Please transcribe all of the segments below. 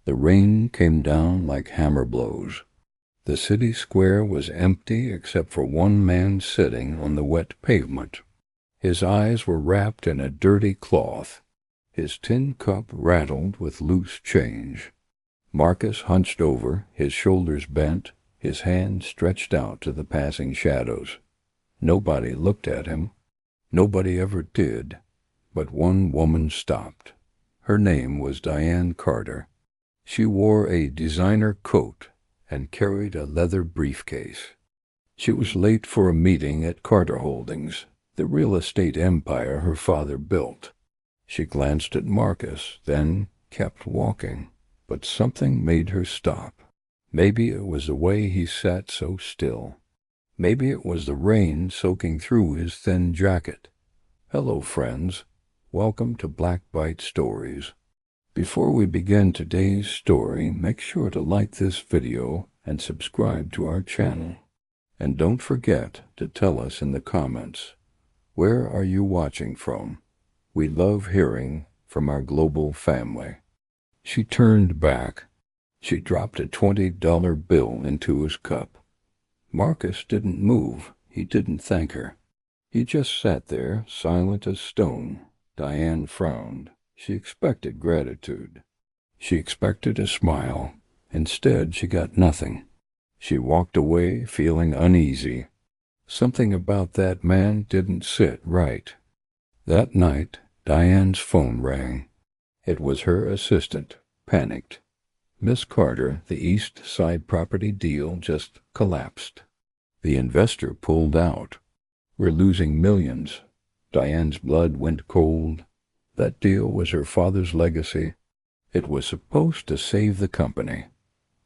The rain came down like hammer blows. The city square was empty except for one man sitting on the wet pavement. His eyes were wrapped in a dirty cloth. His tin cup rattled with loose change. Marcus hunched over, his shoulders bent, his hands stretched out to the passing shadows. Nobody looked at him. Nobody ever did. But one woman stopped. Her name was Diane Carter. She wore a designer coat and carried a leather briefcase. She was late for a meeting at Carter Holdings, the real estate empire her father built. She glanced at Marcus, then kept walking, but something made her stop. Maybe it was the way he sat so still. Maybe it was the rain soaking through his thin jacket. Hello, friends. Welcome to Black Bite Stories. Before we begin today's story, make sure to like this video and subscribe to our channel. And don't forget to tell us in the comments, where are you watching from? We love hearing from our global family. She turned back. She dropped a $20 bill into his cup. Marcus didn't move. He didn't thank her. He just sat there, silent as stone. Diane frowned. She expected gratitude. She expected a smile. Instead, she got nothing. She walked away, feeling uneasy. Something about that man didn't sit right. That night, Diane's phone rang. It was her assistant, panicked. Miss Carter, the East Side property deal just collapsed. The investor pulled out. We're losing millions. Diane's blood went cold. That deal was her father's legacy. It was supposed to save the company.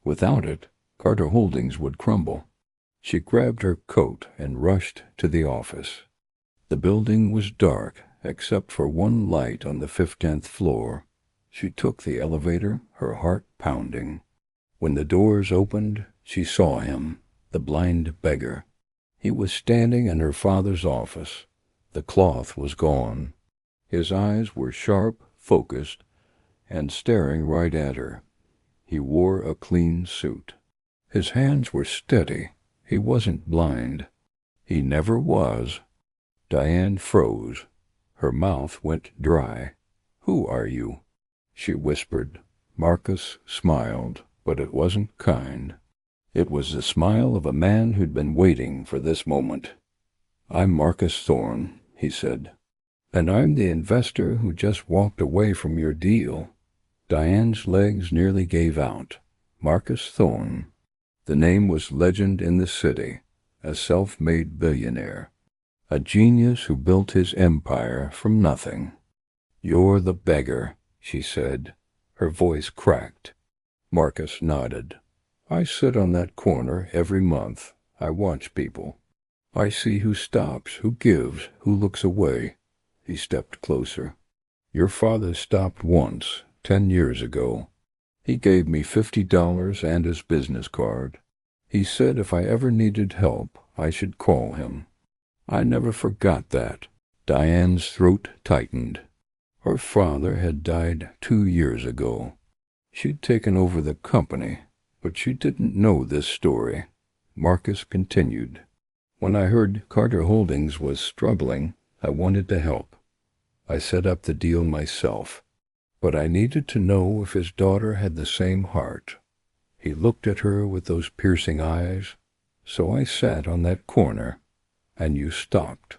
Without it, Carter Holdings would crumble. She grabbed her coat and rushed to the office. The building was dark, except for one light on the 15th floor. She took the elevator, her heart pounding. When the doors opened, she saw him, the blind beggar. He was standing in her father's office. The cloth was gone. His eyes were sharp, focused, and staring right at her. He wore a clean suit. His hands were steady. He wasn't blind. He never was. Diane froze. Her mouth went dry. "Who are you?" she whispered. Marcus smiled, but it wasn't kind. It was the smile of a man who'd been waiting for this moment. "I'm Marcus Thorne," he said. "And I'm the investor who just walked away from your deal." Diane's legs nearly gave out. Marcus Thorne. The name was legend in the city, a self-made billionaire, a genius who built his empire from nothing. "You're the beggar," she said. Her voice cracked. Marcus nodded. "I sit on that corner every month. I watch people. I see who stops, who gives, who looks away." He stepped closer. "Your father stopped once, 10 years ago. He gave me $50 and his business card. He said if I ever needed help, I should call him. I never forgot that." Diane's throat tightened. Her father had died 2 years ago. She'd taken over the company, but she didn't know this story. Marcus continued. "When I heard Carter Holdings was struggling, I wanted to help. I set up the deal myself, but I needed to know if his daughter had the same heart. He looked at her with those piercing eyes, so I sat on that corner, and you stopped.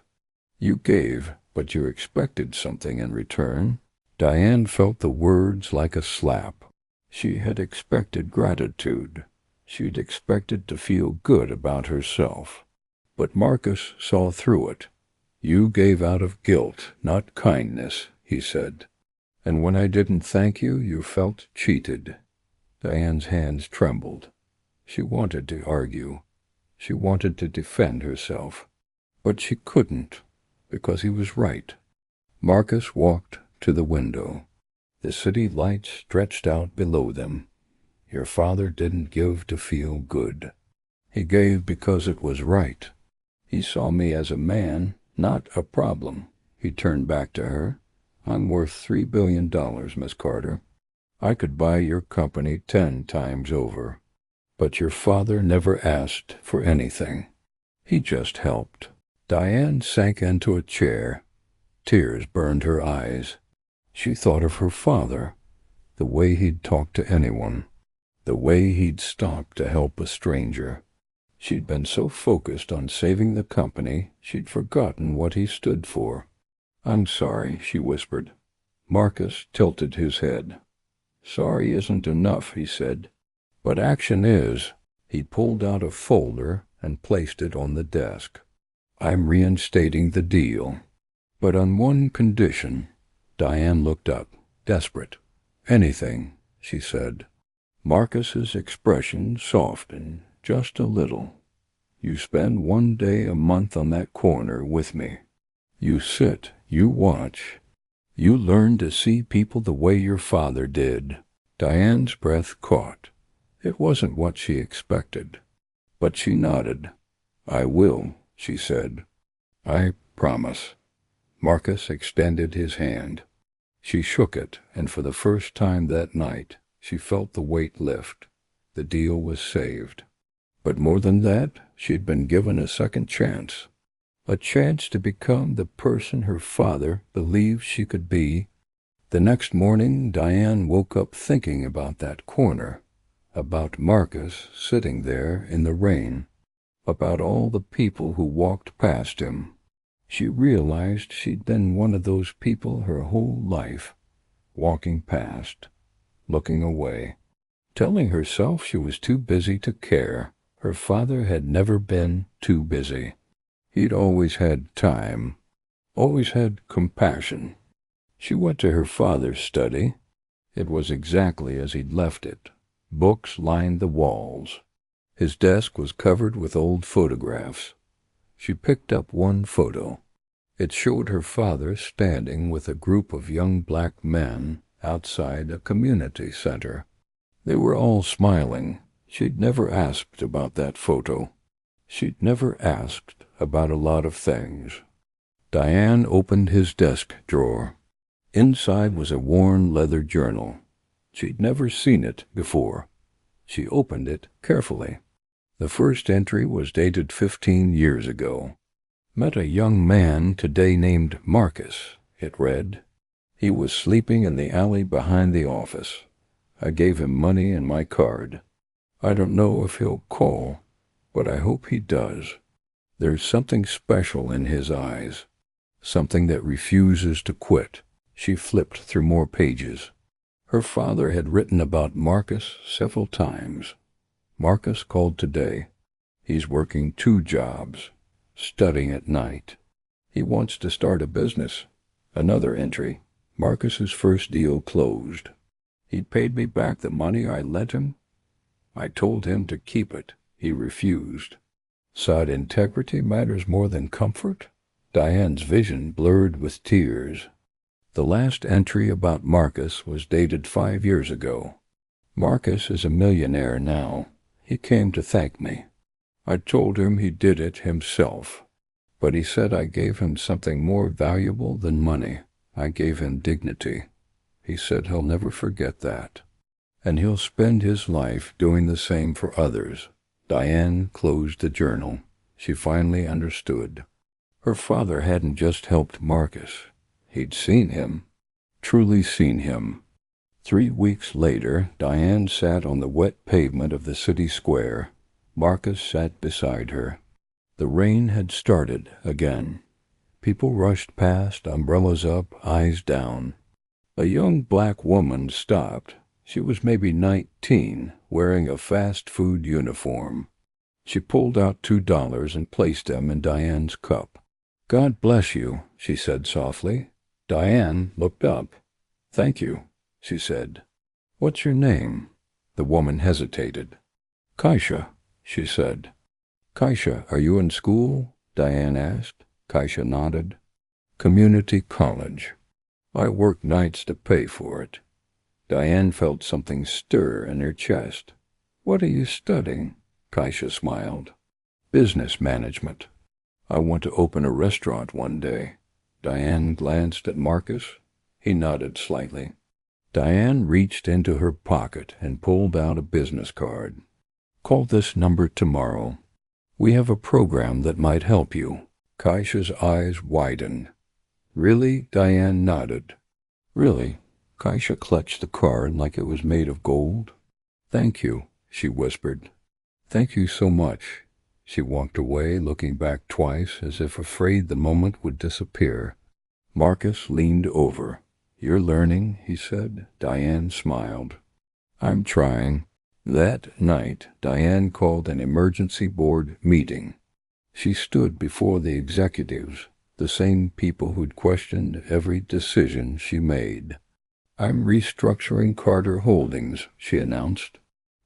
You gave, but you expected something in return." Diane felt the words like a slap. She had expected gratitude. She'd expected to feel good about herself. But Marcus saw through it. "You gave out of guilt, not kindness," he said. "And when I didn't thank you, you felt cheated." Diane's hands trembled. She wanted to argue. She wanted to defend herself. But she couldn't, because he was right. Marcus walked to the window. The city lights stretched out below them. "Your father didn't give to feel good. He gave because it was right. He saw me as a man, not a problem." He turned back to her. "I'm worth $3 billion, Miss Carter. I could buy your company 10 times over. But your father never asked for anything. He just helped." Diane sank into a chair. Tears burned her eyes. She thought of her father, the way he'd talk to anyone, the way he'd stop to help a stranger. She'd been so focused on saving the company, she'd forgotten what he stood for. "I'm sorry," she whispered. Marcus tilted his head. "Sorry isn't enough," he said. "But action is." He pulled out a folder and placed it on the desk. "I'm reinstating the deal. But on one condition." Diane looked up, desperate. "Anything," she said. Marcus's expression softened just a little. "You spend 1 day a month on that corner with me. You sit, you watch. You learn to see people the way your father did." Diane's breath caught. It wasn't what she expected. But she nodded. "I will," she said. "I promise." Marcus extended his hand. She shook it, and for the first time that night, she felt the weight lift. The deal was saved. But more than that, she'd been given a second chance. A chance to become the person her father believed she could be. The next morning, Diane woke up thinking about that corner, about Marcus sitting there in the rain, about all the people who walked past him. She realized she'd been one of those people her whole life, walking past, looking away, telling herself she was too busy to care. Her father had never been too busy. He'd always had time, always had compassion. She went to her father's study. It was exactly as he'd left it. Books lined the walls. His desk was covered with old photographs. She picked up one photo. It showed her father standing with a group of young black men outside a community center. They were all smiling. She'd never asked about that photo. She'd never asked about a lot of things. Diane opened his desk drawer. Inside was a worn leather journal. She'd never seen it before. She opened it carefully. The first entry was dated 15 years ago. "Met a young man today named Marcus," it read. "He was sleeping in the alley behind the office. I gave him money and my card. I don't know if he'll call, but I hope he does. There's something special in his eyes, something that refuses to quit." She flipped through more pages. Her father had written about Marcus several times. Marcus called today. He's working 2 jobs, studying at night. He wants to start a business. Another entry. Marcus's first deal closed. He paid me back the money I lent him. I told him to keep it. He refused. Said integrity matters more than comfort? Diane's vision blurred with tears. The last entry about Marcus was dated 5 years ago. "Marcus is a millionaire now. He came to thank me. I told him he did it himself, but he said I gave him something more valuable than money. I gave him dignity. He said he'll never forget that, and he'll spend his life doing the same for others." Diane closed the journal. She finally understood. Her father hadn't just helped Marcus. He'd seen him, truly seen him. 3 weeks later, Diane sat on the wet pavement of the city square. Marcus sat beside her. The rain had started again. People rushed past, umbrellas up, eyes down. A young black woman stopped. She was maybe 19, wearing a fast food uniform. She pulled out $2 and placed them in Diane's cup. "God bless you," she said softly. Diane looked up. "Thank you," she said. "What's your name?" The woman hesitated. "Kaisha," she said. "Kaisha, are you in school?" Diane asked. Kaisha nodded. "Community college. I work nights to pay for it." Diane felt something stir in her chest. "What are you studying?" Kaisha smiled. "Business management. I want to open a restaurant one day." Diane glanced at Marcus. He nodded slightly. Diane reached into her pocket and pulled out a business card. "Call this number tomorrow. We have a program that might help you." Kaisha's eyes widened. "Really?" Diane nodded. "Really?" Kaisha clutched the card like it was made of gold. "Thank you," she whispered. "Thank you so much." She walked away, looking back twice, as if afraid the moment would disappear. Marcus leaned over. "You're learning," he said. Diane smiled. "I'm trying." That night, Diane called an emergency board meeting. She stood before the executives, the same people who'd questioned every decision she made. "I'm restructuring Carter Holdings," she announced.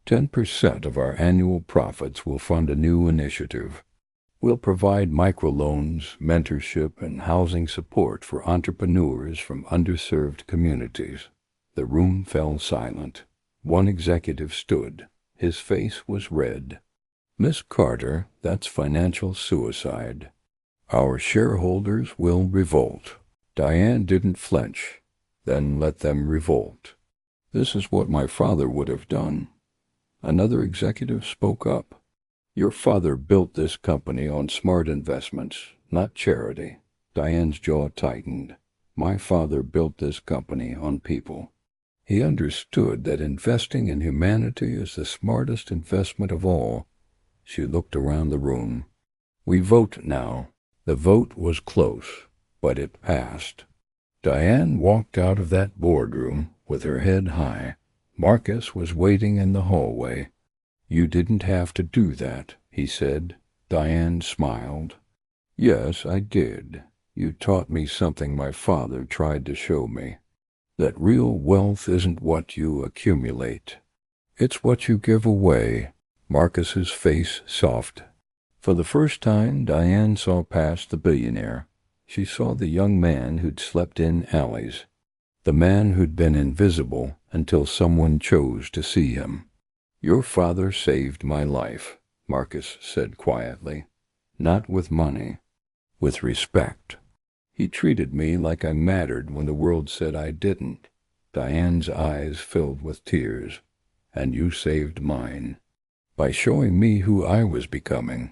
10% of our annual profits will fund a new initiative. We'll provide microloans, mentorship, and housing support for entrepreneurs from underserved communities. The room fell silent. One executive stood. His face was red. "Miss Carter, that's financial suicide. Our shareholders will revolt." Diane didn't flinch. "Then let them revolt." "This is what my father would have done." Another executive spoke up. "Your father built this company on smart investments, not charity." Diane's jaw tightened. "My father built this company on people. He understood that investing in humanity is the smartest investment of all." She looked around the room. "We vote now." The vote was close, but it passed. Diane walked out of that boardroom with her head high. Marcus was waiting in the hallway. "You didn't have to do that," he said. Diane smiled. "Yes, I did. You taught me something my father tried to show me. That real wealth isn't what you accumulate. It's what you give away." Marcus's face softened. For the first time, Diane saw past the billionaire. She saw the young man who'd slept in alleys. The man who'd been invisible until someone chose to see him. "Your father saved my life," Marcus said quietly. "Not with money. With respect. He treated me like I mattered when the world said I didn't." Diane's eyes filled with tears. "And you saved mine. By showing me who I was becoming.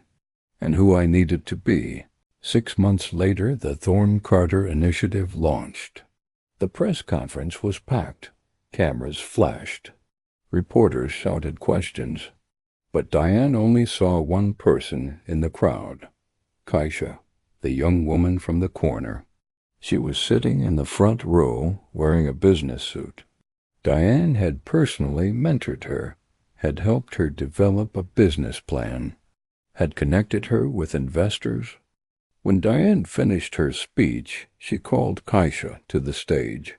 And who I needed to be." 6 months later, the Thorne Carter Initiative launched. The press conference was packed. Cameras flashed. Reporters shouted questions. But Diane only saw one person in the crowd. Kaisha, the young woman from the corner. She was sitting in the front row, wearing a business suit. Diane had personally mentored her, had helped her develop a business plan, had connected her with investors. When Diane finished her speech, she called Kaisha to the stage.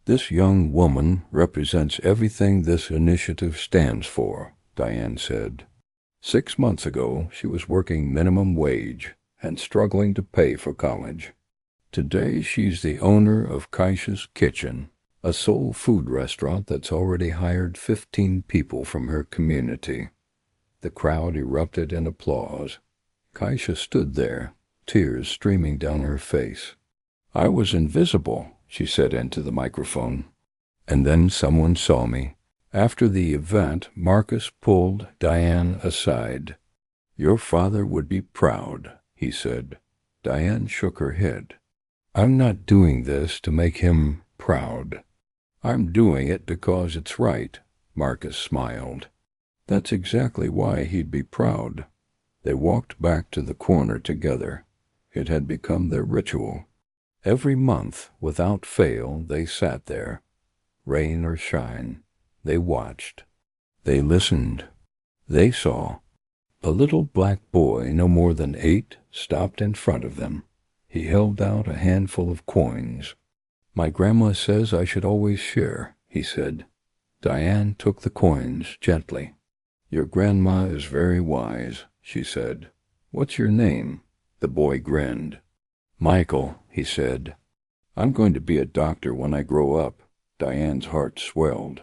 "This young woman represents everything this initiative stands for," Diane said. 6 months ago, she was working minimum wage and struggling to pay for college. Today, she's the owner of Kaisha's Kitchen, a soul food restaurant that's already hired 15 people from her community. The crowd erupted in applause. Kaisha stood there, tears streaming down her face. "I was invisible," she said into the microphone. "And then someone saw me." After the event, Marcus pulled Diane aside. "Your father would be proud," he said. Diane shook her head. "I'm not doing this to make him proud. I'm doing it because it's right." Marcus smiled. "That's exactly why he'd be proud." They walked back to the corner together. It had become their ritual. Every month, without fail, they sat there. Rain or shine, they watched. They listened. They saw. A little black boy, no more than 8, stopped in front of them. He held out a handful of coins. "My grandma says I should always share," he said. Diane took the coins gently. "Your grandma is very wise," she said. "What's your name?" The boy grinned. "Michael," he said. "I'm going to be a doctor when I grow up." Diane's heart swelled.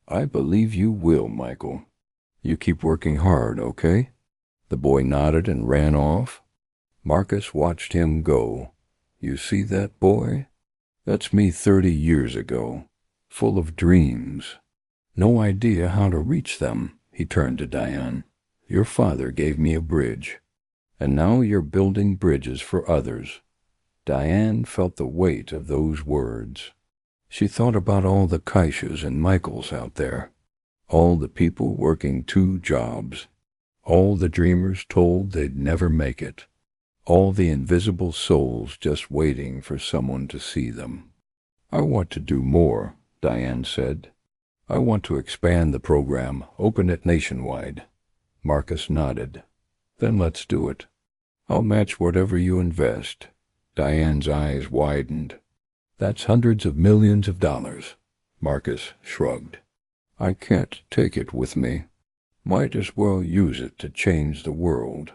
"I believe you will, Michael. You keep working hard, okay?" The boy nodded and ran off. Marcus watched him go. "You see that boy? That's me 30 years ago. full of dreams. No idea how to reach them. He turned to Diane. Your father gave me a bridge, and now you're building bridges for others. Diane felt the weight of those words. She thought about all the Kaishas and Michaels out there, all the people working 2 jobs, all the dreamers told they'd never make it, all the invisible souls just waiting for someone to see them. I want to do more, Diane said. I want to expand the program, open it nationwide. Marcus nodded. Then let's do it. I'll match whatever you invest. Diane's eyes widened. That's hundreds of millions of dollars. Marcus shrugged. I can't take it with me. Might as well use it to change the world.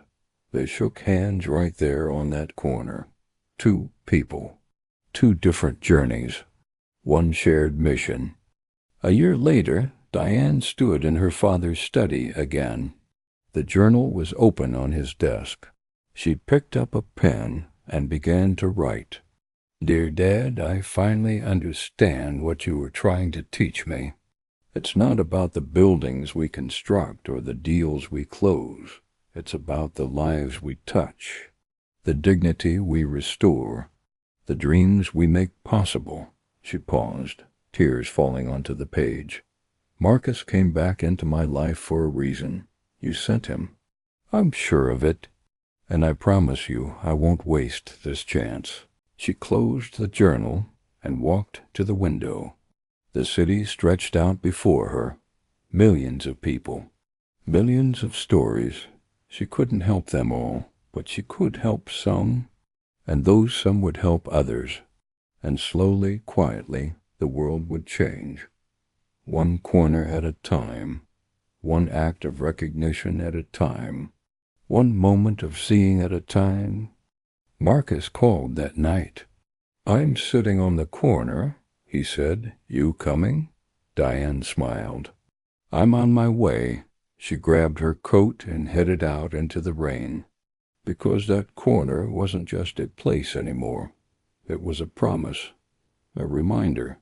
They shook hands right there on that corner. 2 people. 2 different journeys. 1 shared mission. A year later, Diane stood in her father's study again. The journal was open on his desk. She picked up a pen and began to write. Dear Dad, I finally understand what you were trying to teach me. It's not about the buildings we construct or the deals we close. It's about the lives we touch, the dignity we restore, the dreams we make possible. She paused, tears falling onto the page. Marcus came back into my life for a reason. You sent him. I'm sure of it, and I promise you I won't waste this chance. She closed the journal and walked to the window. The city stretched out before her. Millions of people. Millions of stories. She couldn't help them all, but she could help some, and those some would help others. And slowly, quietly, the world would change. 1 corner at a time. 1 act of recognition at a time. 1 moment of seeing at a time. Marcus called that night. I'm sitting on the corner, he said. You coming? Diane smiled. I'm on my way. She grabbed her coat and headed out into the rain. Because that corner wasn't just a place anymore. It was a promise, a reminder,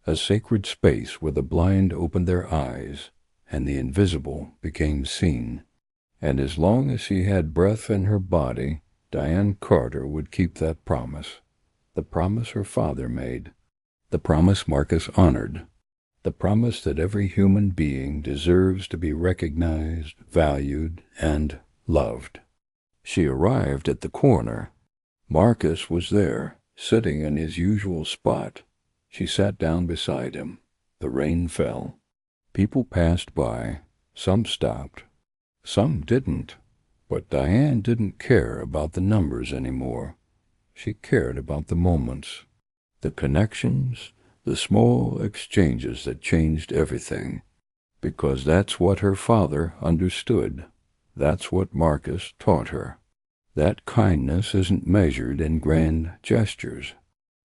a sacred space where the blind opened their eyes and the invisible became seen. And as long as she had breath in her body, Diane Carter would keep that promise. The promise her father made. The promise Marcus honored. The promise that every human being deserves to be recognized, valued, and loved. She arrived at the corner. Marcus was there, sitting in his usual spot. She sat down beside him. The rain fell. People passed by. Some stopped. Some didn't. But Diane didn't care about the numbers anymore. She cared about the moments, the connections, the small exchanges that changed everything. Because that's what her father understood. That's what Marcus taught her. That kindness isn't measured in grand gestures.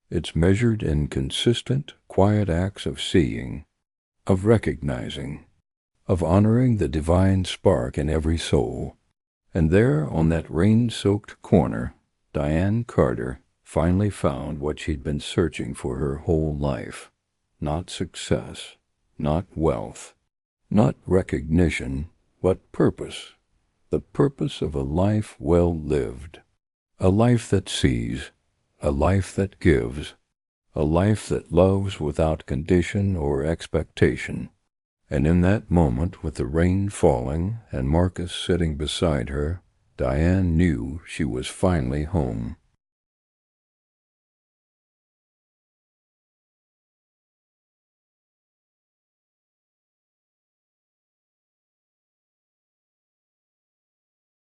It's measured in consistent, quiet acts of seeing, of recognizing, of honoring the divine spark in every soul. And there, on that rain-soaked corner, Diane Carter finally found what she'd been searching for her whole life. Not success, not wealth, not recognition, but purpose. The purpose of a life well lived. A life that sees, a life that gives, a life that loves without condition or expectation. And in that moment, with the rain falling and Marcus sitting beside her, Diane knew she was finally home.